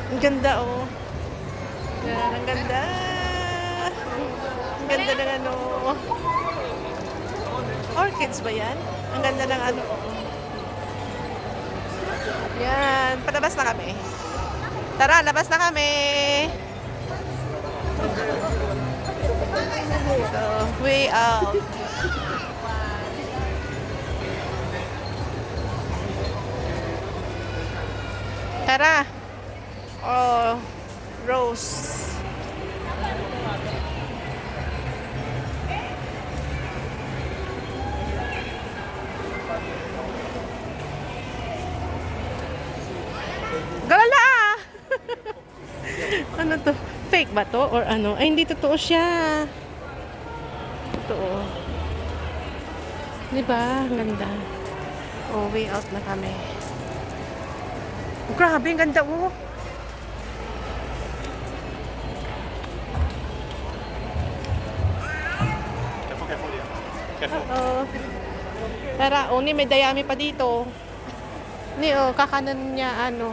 Ang ganda, oh. Yan, ang ganda. Ang ganda ng ano. Orchids ba yan? Ang ganda ng ano. Yan, palabas na kami. Tara, labas na kami. So, way out. Tara. Oh, Rose. Galala! Ano to? Fake ba to? Or ano? Ay, hindi totoo siya. Totoo. Diba? Ang ganda. Oh, way out na kami. Grabe, ang ganda, oh. Oo. Tara, oh, ni may dayami pa dito. Ni, oh, kakanan niya, ano.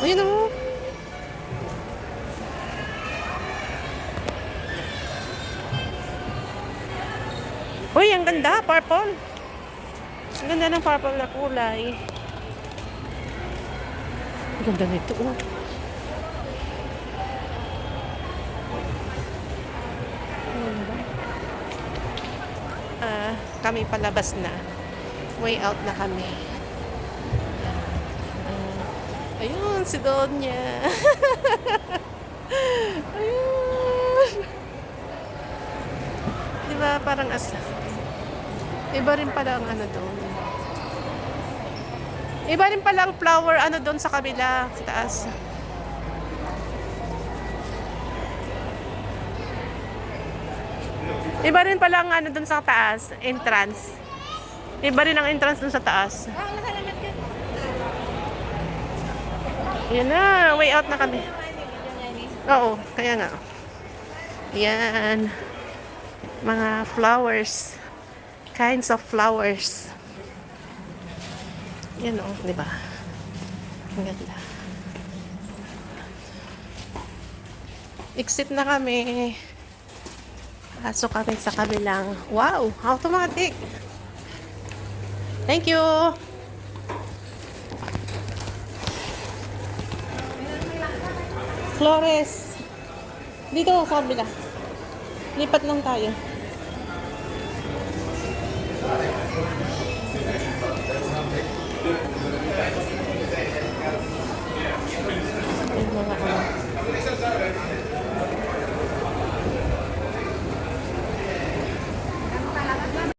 Oh, yun, oh. Uy, ang ganda, purple. Ang ganda ng purple na kulay. Ang ganda nito, oh. Kami palabas na. Way out na kami. Ayun, si Donya. Ayun. Diba, parang asa. Iba rin pala ang ano doon. Iba rin pala ang flower ano doon sa kabila, sa taas. Iba rin pala ang ano doon sa taas, entrance. Iba rin ang entrance doon sa taas. Yan na, way out na kami. Oo, kaya nga. Yan. Mga flowers. Kinds of flowers. Yan o, di ba? Ang ganda. Exit na kami. Pasok kami sa kabilang. Wow! Automatic! Thank you! Flores! Dito sa kabila. Lipat lang tayo.